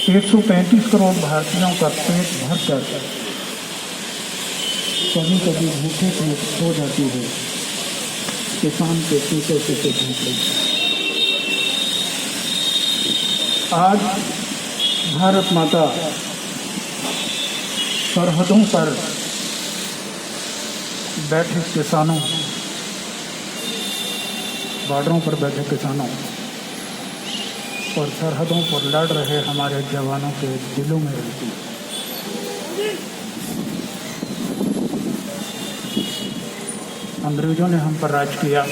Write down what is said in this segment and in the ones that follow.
135 करोड़ भारतीयों का पेट भरकर कभी कभी भूखे पेट सो जाती है किसान के सूखे सूखे झोंपड़े। आज भारत माता सरहदों पर बैठे किसानों, बॉर्डरों पर बैठे किसानों और सरहदों पर लड़ रहे हमारे जवानों के दिलों में रहती है। अंग्रेजों ने हम पर राज किया।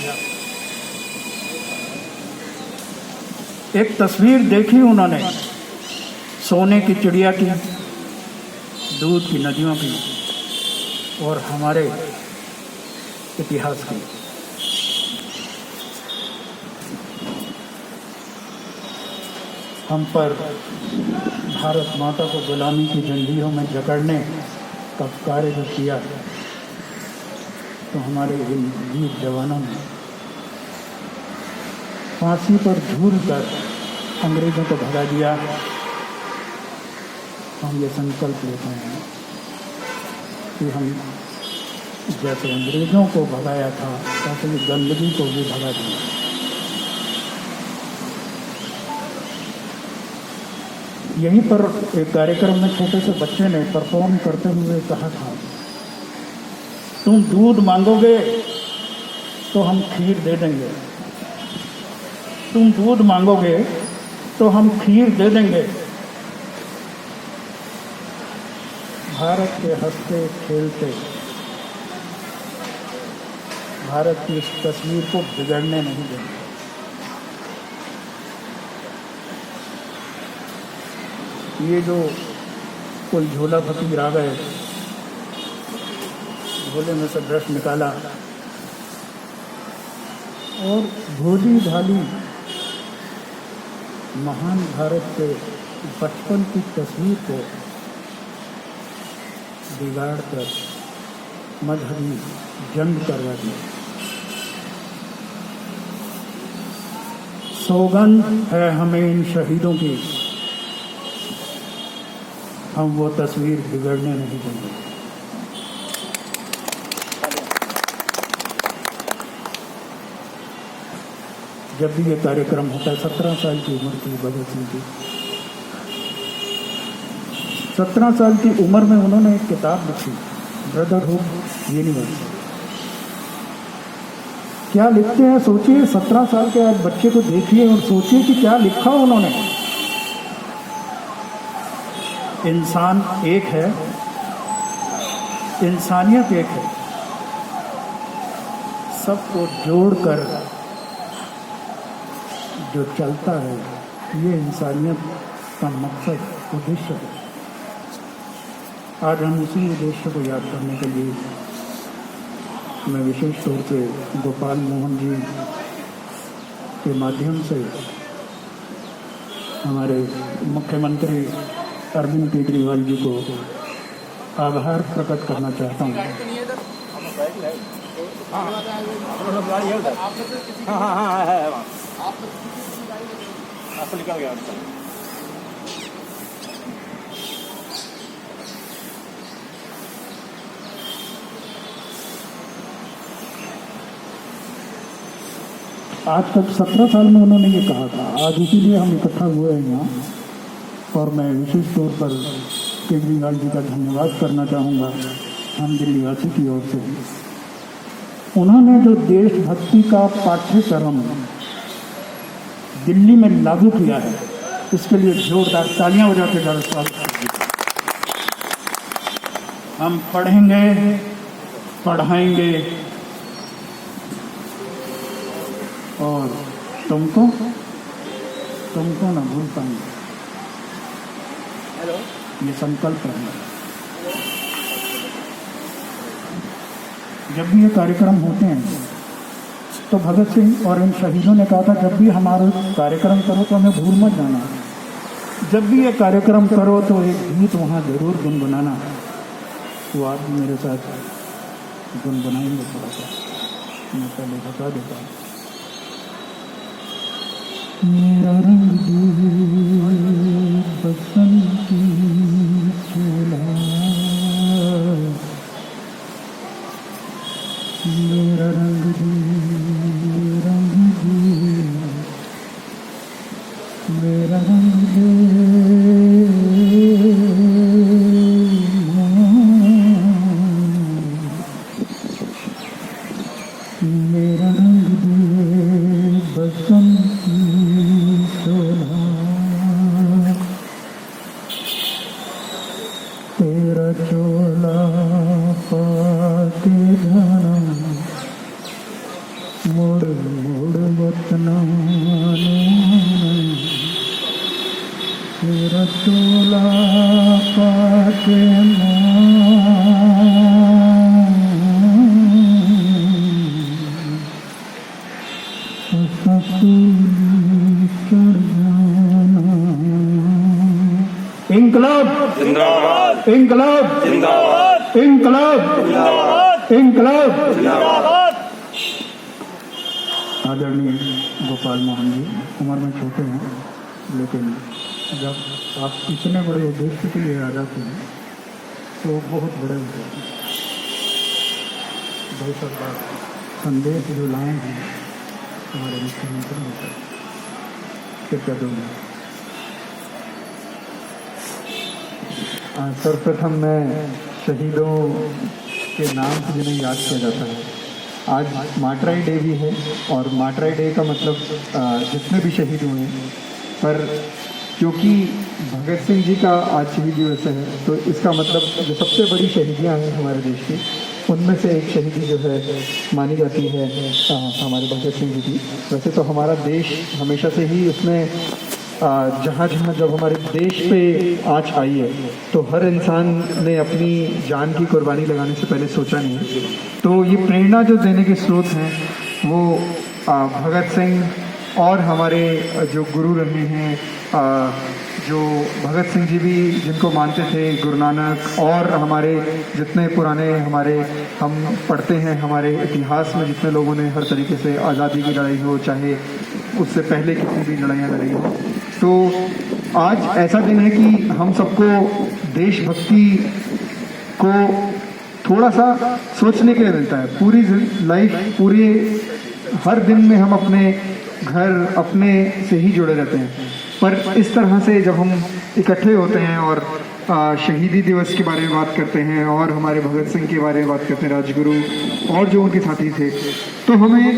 एक तस्वीर देखी उन्होंने सोने की चिड़िया की, दूध की नदियों की और हमारे इतिहास की। हम पर भारत माता को गुलामी की जंजीरों में जकड़ने का कार्य जो किया तो हमारे इन वीर जवानों ने फांसी पर झूल कर अंग्रेजों को भगा दिया। हम ये संकल्प लेते हैं कि हम जैसे अंग्रेजों को भगाया था वैसे ही गंदगी को भी भगा दिया। यहीं पर एक कार्यक्रम में छोटे से बच्चे ने परफॉर्म करते हुए कहा था, तुम दूध मांगोगे तो हम खीर दे देंगे, तुम दूध मांगोगे तो हम खीर दे देंगे। भारत के हंसते खेलते भारत की इस तस्वीर को बिगड़ने नहीं देंगे। ये जो कोई झोला फकीर आ गए, झोले में से ब्रश निकाला और भोली भाली महान भारत के बचपन की तस्वीर को बिगाड़ कर मजहबी जंग करवा दी। सौगंध है हमें इन शहीदों की, हम वो तस्वीर बिगड़ने नहीं देंगे। जब भी ये कार्यक्रम होता है, 17 साल की उम्र की भगत सिंह की, 17 साल की उम्र में उन्होंने एक किताब लिखी, ब्रदरहुड यूनिवर्सल। क्या लिखते हैं सोचिए, 17 साल के आज बच्चे को देखिए और सोचिए कि क्या लिखा उन्होंने। इंसान एक है, इंसानियत एक है, सबको जोड़कर जो चलता है ये इंसानियत का मकसद, उद्देश्य है। आज हम उसी उद्देश्य को याद करने के लिए मैं विशेष तौर से गोपाल मोहन जी के माध्यम से हमारे मुख्यमंत्री अरविंद केजरीवाल जी को आभार प्रकट करना चाहता हूँ। आज तक 17 साल में उन्होंने ये कहा था, आज इसीलिए हम इकट्ठा हुए हैं यहाँ। और मैं विशेष तौर पर केजरीवाल जी का धन्यवाद करना चाहूँगा हम दिल्लीवासी की ओर से। उन्होंने जो देशभक्ति का पाठ्यक्रम दिल्ली में लागू किया है, इसके लिए जोरदार तालियां बजा के स्वागत कीजिए। हम पढ़ेंगे, पढ़ाएंगे और तुमको ना भूल पाएंगे। ये संकल्प है। जब भी ये कार्यक्रम होते हैं तो भगत सिंह और इन शहीदों ने कहा था, जब भी हमारा कार्यक्रम करो तो हमें भूल मत जाना, जब भी ये कार्यक्रम करो तो एक गीत वहाँ जरूर गुनगुनाना। तो आप मेरे साथ गुनगुनाएंगे थोड़ा सा, मैं पहले बता देता हूँ। मेरा रंग दूर बसंती चोला मेरा रंग दे मेरा रंग दे मेरा रंग दे बसंती चोला तेरा चोला पाके जाना मुड़ मुड़ वतना तेरा चोला पाके इंकलाब जिंदाबाद, इंकलाब जिंदाबाद, इंकलाब जिंदाबाद, इंकलाब जिंदाबाद। आदरणीय गोपाल मोहन जी, उम्र में छोटे हैं, लेकिन जब आप इतने बड़े उद्देश्य के लिए आ जाते हैं तो बहुत बड़े होते हैं। बहुत सारा संदेश जो लाए हैं हमारे मुख्यमंत्री जी कृपया दूंगा। सर्वप्रथम मैं शहीदों के नाम से जिन्हें याद किया जाता है, आज माटराई डे भी है और माटराई डे का मतलब जितने भी शहीद हुए हैं, पर क्योंकि भगत सिंह जी का आज शहीद दिवस है तो इसका मतलब जो सबसे बड़ी शहीदियाँ हैं हमारे देश की, उनमें से एक शहीदी जो है मानी जाती है हमारे भगत सिंह जी की। वैसे तो हमारा देश हमेशा से ही उसमें जहाँ जहाँ जब हमारे देश पे आँच आई है तो हर इंसान ने अपनी जान की कुर्बानी लगाने से पहले सोचा नहीं है। तो ये प्रेरणा जो देने के स्रोत हैं वो भगत सिंह और हमारे जो गुरु रहे हैं, जो भगत सिंह जी भी जिनको मानते थे, गुरु नानक, और हमारे जितने पुराने हमारे हम पढ़ते हैं हमारे इतिहास में जितने लोगों ने हर तरीके से आज़ादी की लड़ाई हो, चाहे उससे पहले कितनी भी लड़ाइयाँ लड़ी हो, तो आज ऐसा दिन है कि हम सबको देशभक्ति को थोड़ा सा सोचने के लिए मिलता है। पूरी लाइफ, पूरे हर दिन में हम अपने घर अपने से ही जुड़े रहते हैं, पर इस तरह से जब हम इकट्ठे होते हैं और शहीदी दिवस के बारे में बात करते हैं और हमारे भगत सिंह के बारे में बात करते हैं, राजगुरु और जो उनके साथी थे, तो हमें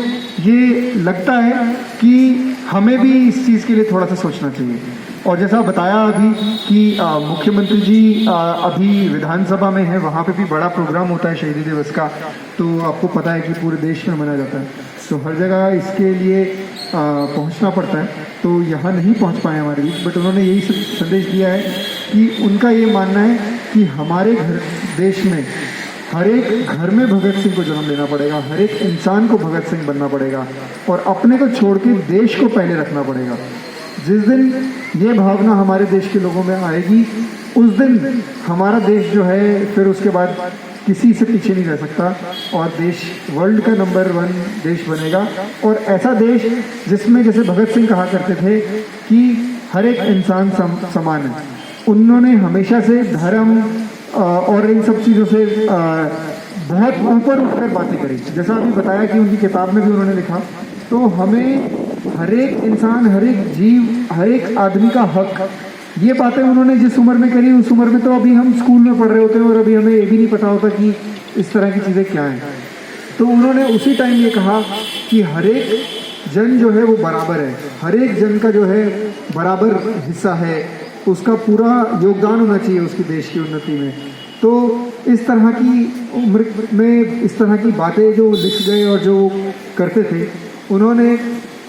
ये लगता है कि हमें भी इस चीज़ के लिए थोड़ा सा सोचना चाहिए। और जैसा बताया अभी कि मुख्यमंत्री जी अभी विधानसभा में है, वहाँ पे भी बड़ा प्रोग्राम होता है शहीदी दिवस का, तो आपको पता है कि पूरे देश में मनाया जाता है, तो हर जगह इसके लिए पहुंचना पड़ता है, तो यहाँ नहीं पहुंच पाए हमारे बीच। बट उन्होंने यही संदेश दिया है कि उनका ये मानना है कि हमारे देश में हर एक घर में भगत सिंह को जन्म लेना पड़ेगा, हर एक इंसान को भगत सिंह बनना पड़ेगा और अपने को छोड़ के देश को पहले रखना पड़ेगा। जिस दिन ये भावना हमारे देश के लोगों में आएगी, उस दिन हमारा देश जो है फिर उसके बाद किसी से पीछे नहीं रह सकता और देश वर्ल्ड का नंबर 1 देश बनेगा। और ऐसा देश जिसमें, जैसे भगत सिंह कहा करते थे कि हर एक इंसान समान है, उन्होंने हमेशा से धर्म और इन सब चीज़ों से बहुत ऊपर उठकर बातें करी। जैसा अभी बताया कि उनकी किताब में भी उन्होंने लिखा, तो हमें हर एक इंसान, हर एक जीव, हर एक आदमी का हक, ये बातें उन्होंने जिस उम्र में करी, उस उम्र में तो अभी हम स्कूल में पढ़ रहे होते हैं और अभी हमें ये भी नहीं पता होता कि इस तरह की चीज़ें क्या हैं। तो उन्होंने उसी टाइम ये कहा कि हर एक जन जो है वो बराबर है, हर एक जन का जो है बराबर हिस्सा है, उसका पूरा योगदान होना चाहिए उसकी देश की उन्नति में। तो इस तरह की उम्र में इस तरह की बातें जो लिख गए और जो करते थे, उन्होंने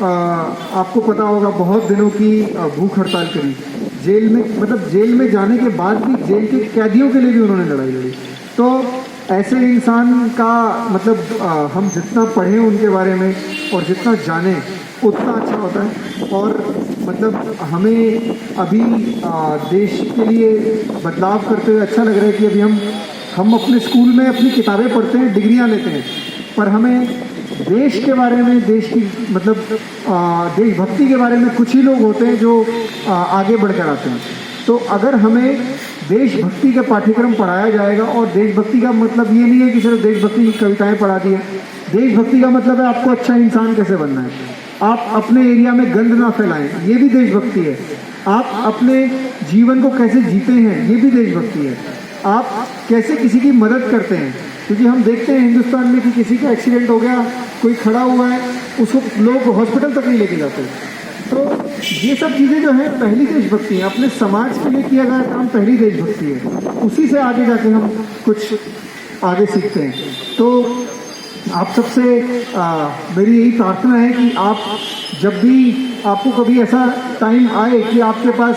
आपको पता होगा बहुत दिनों की भूख हड़ताल करी, जेल में, मतलब जेल में जाने के बाद भी जेल के कैदियों के लिए भी उन्होंने लड़ाई लड़ी। तो ऐसे इंसान का मतलब हम जितना पढ़ें उनके बारे में और जितना जानें उतना अच्छा होता है। और मतलब हमें अभी देश के लिए बदलाव करते हुए अच्छा लग रहा है कि अभी हम अपने स्कूल में अपनी किताबें पढ़ते हैं, डिग्रियां लेते हैं, पर हमें देश के बारे में, देश की मतलब देशभक्ति के बारे में कुछ ही लोग होते हैं जो आगे बढ़कर आते हैं। तो तो अगर हमें देशभक्ति का पाठ्यक्रम पढ़ाया जाएगा, और देशभक्ति का मतलब ये नहीं है कि सिर्फ देशभक्ति की कविताएं पढ़ा दी है, देशभक्ति का मतलब है आपको अच्छा इंसान कैसे बनना है, आप अपने एरिया में गंद ना फैलाएं, ये भी देशभक्ति है, आप अपने जीवन को कैसे जीते हैं, ये भी देशभक्ति है, आप कैसे किसी की मदद करते हैं, क्योंकि हम देखते हैं हिंदुस्तान में कि किसी का एक्सीडेंट हो गया, कोई खड़ा हुआ है, उसको लोग हॉस्पिटल तक नहीं लेके जाते। तो ये सब चीज़ें जो है पहली देशभक्ति है, अपने समाज के लिए किया गया काम पहली देशभक्ति है, उसी से आगे जाके हम कुछ आगे सीखते हैं। तो आप सबसे मेरी यही प्रार्थना है कि आप जब भी आपको कभी ऐसा टाइम आए कि आपके पास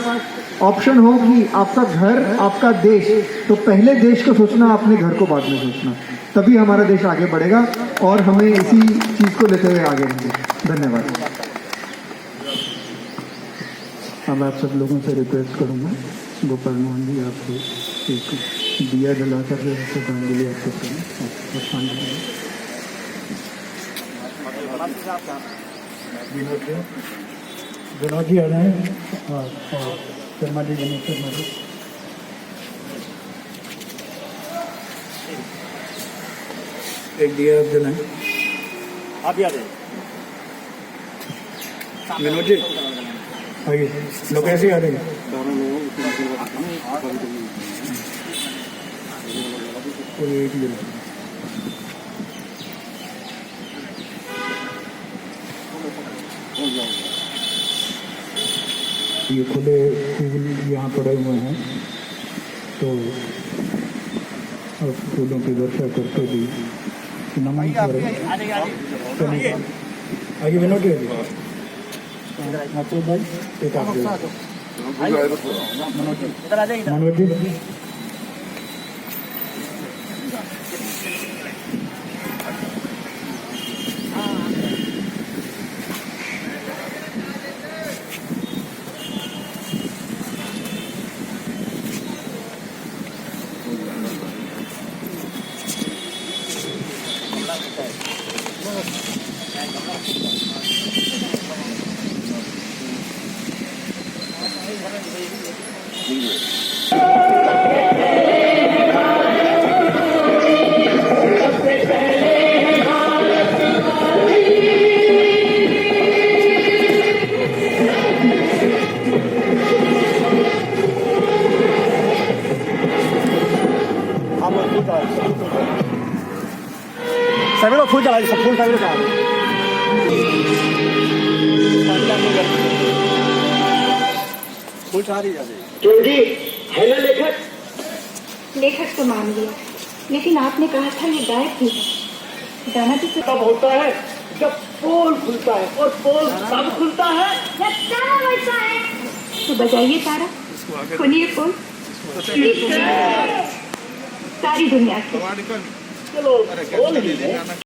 ऑप्शन हो कि आपका घर आपका देश, तो पहले देश को सोचना, अपने घर को बाद में सोचना, तभी हमारा देश आगे बढ़ेगा और हमें इसी चीज़ को लेते हुए आगे बढ़ेंगे। धन्यवाद। अब आप सब लोगों से रिक्वेस्ट करूँगा, गोपाल मोहन जी आपको एक दिया जलाकर श्रद्धांजलि अर्पित करें। विनोद जी आ रहे हैं और शर्मा जी, गणेश शर्मा जी। एक दिया आप जलाएं। आप याद है विनोद जी आइए, लोग कैसे आ रहे हैं? एक जला ये खुले फूल यहाँ पड़े हुए हैं, तो अब फूलों की वर्षा करके भी नमन करें। चलिए आइए विनोद जी, भाई एक आप मनोज जी। सभी लोग फूल चलाइए, सब फूल सभी लोग फूल चला दीजिए। है ना लेखक? लेखक तो मान लिया, लेकिन आपने कहा था ये गायक भी है। गाना भी तब होता है जब पोल खुलता है, और पोल तब खुलता है जब तारा बजता है। तो बजाइए तारा, सुनिए पोल। सारी दुनिया की चलो बोल लीजिए।